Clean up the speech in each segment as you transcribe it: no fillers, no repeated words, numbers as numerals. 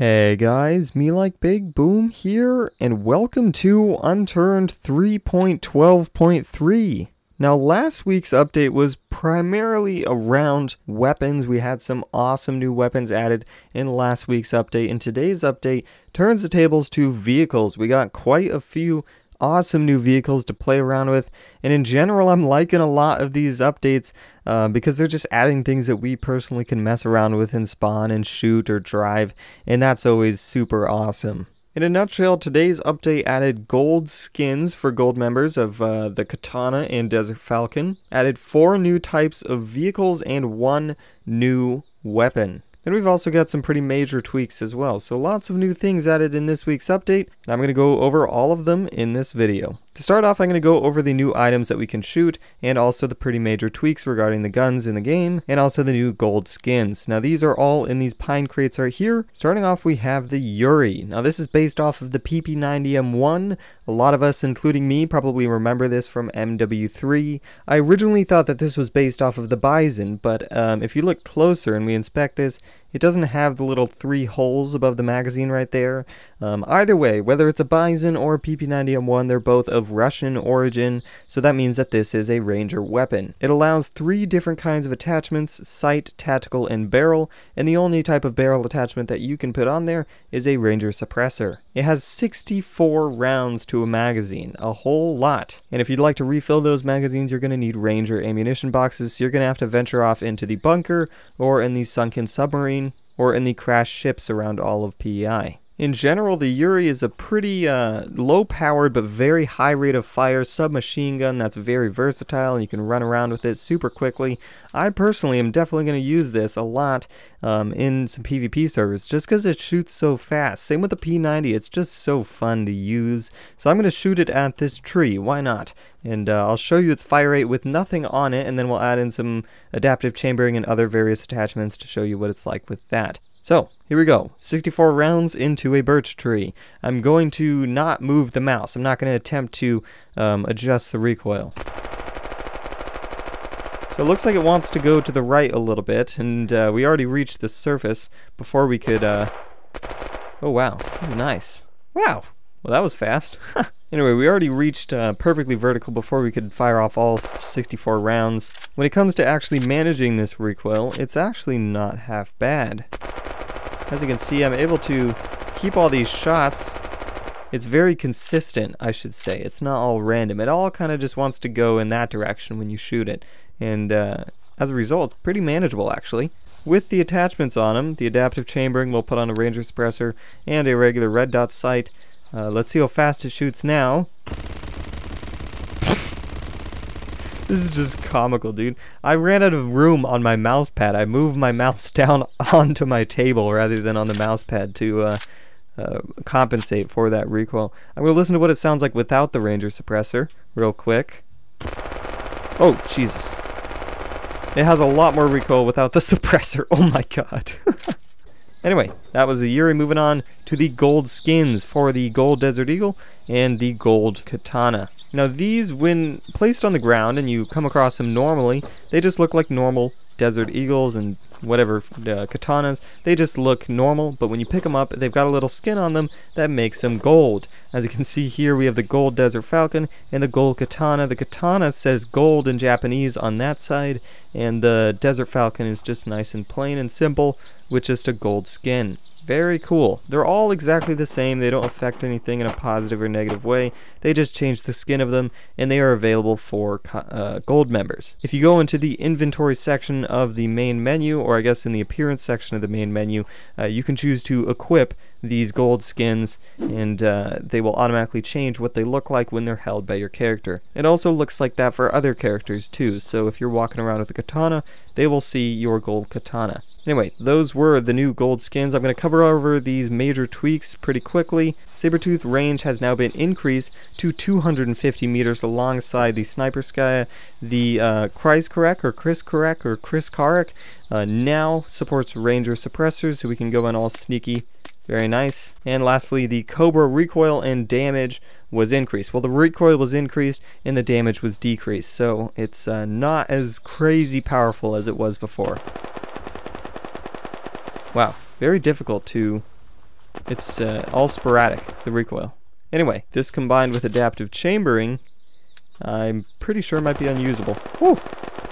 Hey guys, MeLikeBigBoom here, and welcome to Unturned 3.12.3. Now last week's update was primarily around weapons. We had some awesome new weapons added in last week's update, and today's update turns the tables to vehicles. We got quite a few awesome new vehicles to play around with, and in general I'm liking a lot of these updates because they're just adding things that we personally can mess around with and spawn and shoot or drive, and that's always super awesome. In a nutshell, today's update added gold skins for gold members of the Katana and Desert Falcon, added 4 new types of vehicles and 1 new weapon. Then we've also got some pretty major tweaks as well, so lots of new things added in this week's update, and I'm going to go over all of them in this video. To start off, I'm going to go over the new items that we can shoot, and also the pretty major tweaks regarding the guns in the game, and also the new gold skins. Now these are all in these pine crates right here. Starting off, we have the YURI. Now this is based off of the PP90M1. A lot of us, including me, probably remember this from MW3. I originally thought that this was based off of the Bison, but if you look closer and we inspect this, it doesn't have the little 3 holes above the magazine right there. Either way, whether it's a Bison or a PP90M1, they're both of Russian origin, so that means that this is a Ranger weapon. It allows 3 different kinds of attachments: sight, tactical, and barrel, and the only type of barrel attachment that you can put on there is a Ranger suppressor. It has 64 rounds to a magazine, a whole lot. And if you'd like to refill those magazines, you're going to need Ranger ammunition boxes, so you're going to have to venture off into the bunker, or in the sunken submarine, or in the crashed ships around all of PEI. In general, the YURI is a pretty low-powered but very high rate of fire submachine gun that's very versatile, and you can run around with it super quickly. I personally am definitely going to use this a lot in some PvP servers just because it shoots so fast. Same with the P90, it's just so fun to use. So I'm going to shoot it at this tree, why not? And I'll show you its fire rate with nothing on it, and then we'll add in some adaptive chambering and other various attachments to show you what it's like with that. So, here we go. 64 rounds into a birch tree. I'm going to not move the mouse. I'm not going to attempt to adjust the recoil. So it looks like it wants to go to the right a little bit, and we already reached the surface before we could... Oh wow, this is nice. Wow, well that was fast. Anyway, we already reached perfectly vertical before we could fire off all 64 rounds. When it comes to actually managing this recoil, it's actually not half bad. As you can see, I'm able to keep all these shots. It's very consistent, I should say. It's not all random. It all kind of just wants to go in that direction when you shoot it. And as a result, it's pretty manageable, actually. With the attachments on them, the adaptive chambering, we'll put on a Ranger suppressor and a regular red dot sight. Let's see how fast it shoots now. This is just comical, dude. I ran out of room on my mouse pad. I moved my mouse down onto my table rather than on the mouse pad to compensate for that recoil. I'm going to listen to what it sounds like without the Ranger suppressor real quick. Oh, Jesus. It has a lot more recoil without the suppressor. Oh my god. Anyway, that was the YURI. Moving on to the gold skins for the gold Desert Eagle and the gold Katana. Now these, when placed on the ground and you come across them normally, they just look like normal Desert Eagles and whatever katanas. They just look normal, but when you pick them up, they've got a little skin on them that makes them gold. As you can see here, we have the gold Desert Falcon and the gold Katana. The Katana says gold in Japanese on that side, and the Desert Falcon is just nice and plain and simple with just a gold skin. Very cool. They're all exactly the same. They don't affect anything in a positive or negative way. They just change the skin of them, and they are available for gold members. If you go into the inventory section of the main menu, or I guess in the appearance section of the main menu, you can choose to equip these gold skins, and they will automatically change what they look like when they're held by your character. It also looks like that for other characters too, so if you're walking around with a katana, they will see your gold katana. Anyway, those were the new gold skins. I'm going to cover over these major tweaks pretty quickly. Sabertooth range has now been increased to 250 meters alongside the Sniper Skya. The Kreiskorek or Chris-Karek now supports Ranger suppressors, so we can go in all sneaky. Very nice. And lastly, the Cobra recoil and damage was increased. Well, the recoil was increased and the damage was decreased, so it's not as crazy powerful as it was before. Wow, very difficult to It's all sporadic, the recoil. Anyway, this combined with adaptive chambering, I'm pretty sure it might be unusable. Woo!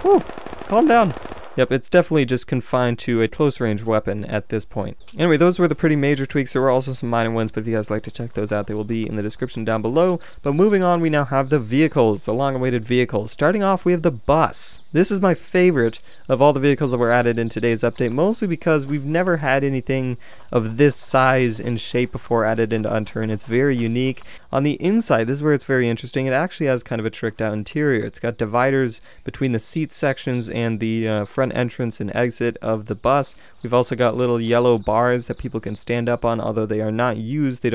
Woo! Calm down! Yep, it's definitely just confined to a close-range weapon at this point. Anyway, those were the pretty major tweaks. There were also some minor ones, but if you guys like to check those out, they will be in the description down below. But moving on, we now have the vehicles, the long-awaited vehicles. Starting off, we have the bus. This is my favorite of all the vehicles that were added in today's update, mostly because we've never had anything of this size and shape before added into Unturned. It's very unique. On the inside, this is where it's very interesting. It actually has kind of a tricked out interior. It's got dividers between the seat sections and the front entrance and exit of the bus. We've also got little yellow bars that people can stand up on, although they are not used. They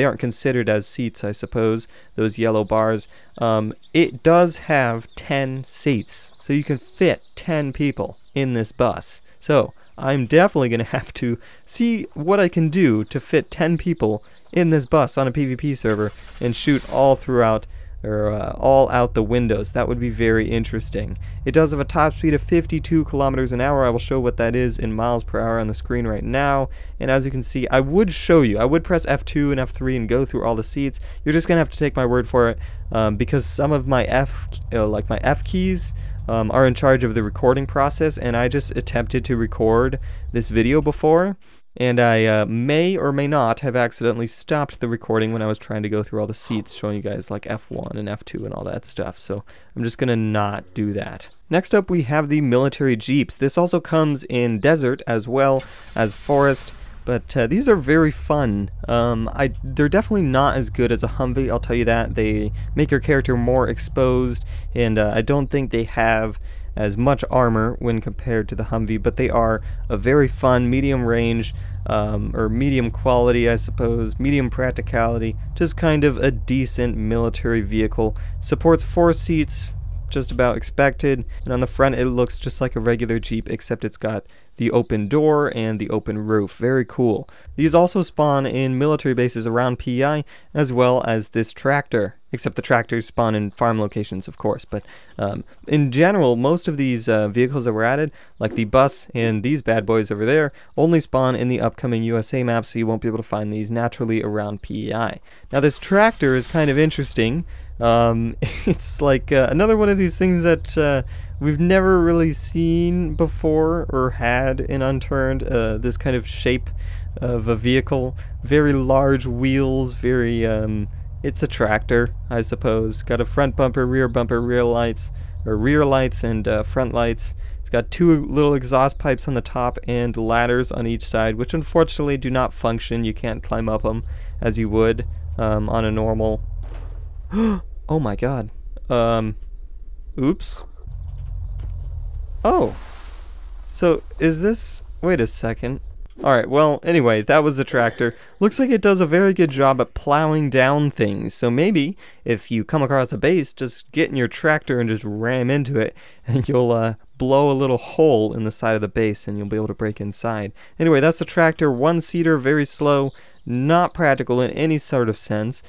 aren't considered as seats, I suppose, those yellow bars. It does have 10 seats, so you can fit 10 people in this bus. So I'm definitely going to have to see what I can do to fit 10 people in this bus on a PvP server and shoot all throughout, or all out the windows. That would be very interesting. It does have a top speed of 52 kilometers an hour. I will show what that is in miles per hour on the screen right now. And as you can see, I would show you. I would press F2 and F3 and go through all the seats. You're just gonna have to take my word for it, because some of my F keys are in charge of the recording process, and I just attempted to record this video before, and I may or may not have accidentally stopped the recording when I was trying to go through all the seats, showing you guys like F1 and F2 and all that stuff, so I'm just gonna not do that. Next up, we have the military jeeps. This also comes in desert as well as forest, but these are very fun. They're definitely not as good as a Humvee, I'll tell you that. They make your character more exposed, and I don't think they have as much armor when compared to the Humvee, but they are a very fun medium range, or medium quality, I suppose, medium practicality, just kind of a decent military vehicle. Supports 4 seats, just about expected, and on the front it looks just like a regular Jeep, except it's got the open door and the open roof. Very cool. These also spawn in military bases around PEI, as well as this tractor, except the tractors spawn in farm locations, of course. But in general, most of these vehicles that were added, like the bus and these bad boys over there, only spawn in the upcoming USA map, so you won't be able to find these naturally around PEI. Now this tractor is kind of interesting. It's like another one of these things that we've never really seen before or had in Unturned, this kind of shape of a vehicle. Very large wheels, very, it's a tractor, I suppose. Got a front bumper, rear lights, and front lights. It's got 2 little exhaust pipes on the top and ladders on each side, which unfortunately do not function. You can't climb up them as you would on a normal... Oh my god. Oops. Oh. So, is this... Wait a second. Alright, well, anyway, that was the tractor. Looks like it does a very good job at plowing down things. So maybe, if you come across a base, just get in your tractor and just ram into it, and you'll blow a little hole in the side of the base, and you'll be able to break inside. Anyway, that's the tractor. 1-seater, very slow, not practical in any sort of sense.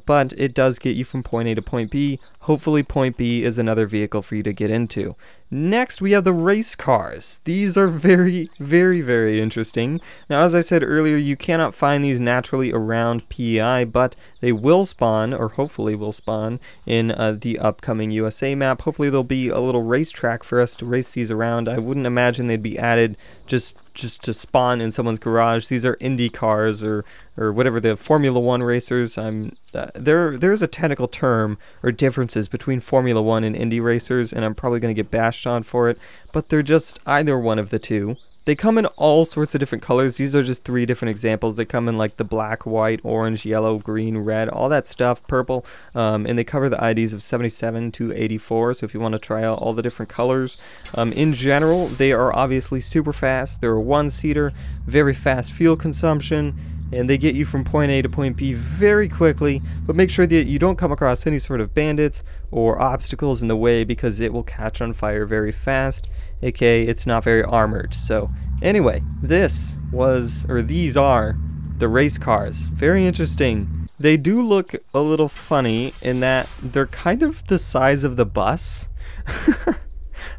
But it does get you from point A to point B. Hopefully point B is another vehicle for you to get into. Next, we have the race cars. These are very, very, very interesting. Now, as I said earlier, you cannot find these naturally around PEI, but they will spawn, or hopefully will spawn, in the upcoming USA map. Hopefully there'll be a little racetrack for us to race these around. I wouldn't imagine they'd be added just to spawn in someone's garage. These are Indy cars, or whatever, the Formula 1 racers. There's a technical term or differences between Formula 1 and Indy racers, and I'm probably going to get bashed on for it, but they're just either one of the two. They come in all sorts of different colors. These are just 3 different examples. They come in like the black, white, orange, yellow, green, red, all that stuff, purple, and they cover the IDs of 77 to 84, so if you want to try out all the different colors. In general, they are obviously super fast. They're a 1-seater, very fast fuel consumption, and they get you from point A to point B very quickly, but make sure that you don't come across any sort of bandits or obstacles in the way, because it will catch on fire very fast, aka it's not very armored. So anyway, these are the race cars. Very interesting. They do look a little funny in that they're kind of the size of the bus.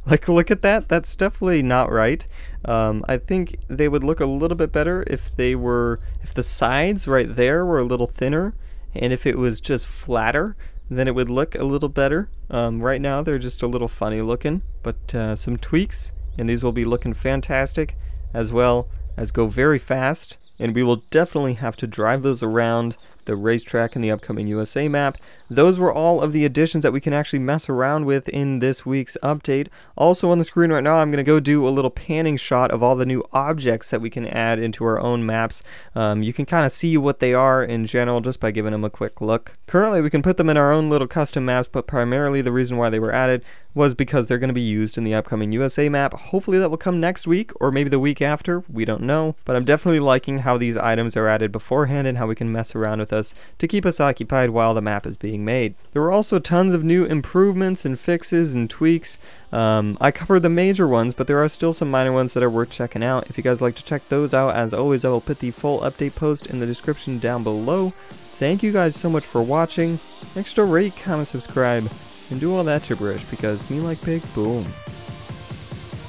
Like, look at that. That's definitely not right. I think they would look a little bit better if the sides right there were a little thinner, and if it was just flatter, then it would look a little better. Right now they're just a little funny looking, but some tweaks and these will be looking fantastic, as well as go very fast, and we will definitely have to drive those around the racetrack in the upcoming USA map. Those were all of the additions that we can actually mess around with in this week's update. Also on the screen right now, I'm going to go do a little panning shot of all the new objects that we can add into our own maps. You can kind of see what they are in general just by giving them a quick look. Currently we can put them in our own little custom maps, but primarily the reason why they were added was because they're going to be used in the upcoming USA map. Hopefully that will come next week or maybe the week after, we don't know, but I'm definitely liking how these items are added beforehand and how we can mess around with us to keep us occupied while the map is being made. There were also tons of new improvements and fixes and tweaks. I covered the major ones, but there are still some minor ones that are worth checking out. If you guys like to check those out, as always, I will put the full update post in the description down below. Thank you guys so much for watching. Make sure to rate, comment, subscribe, and do all that gibberish, because MeLikeBigBoom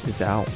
is out.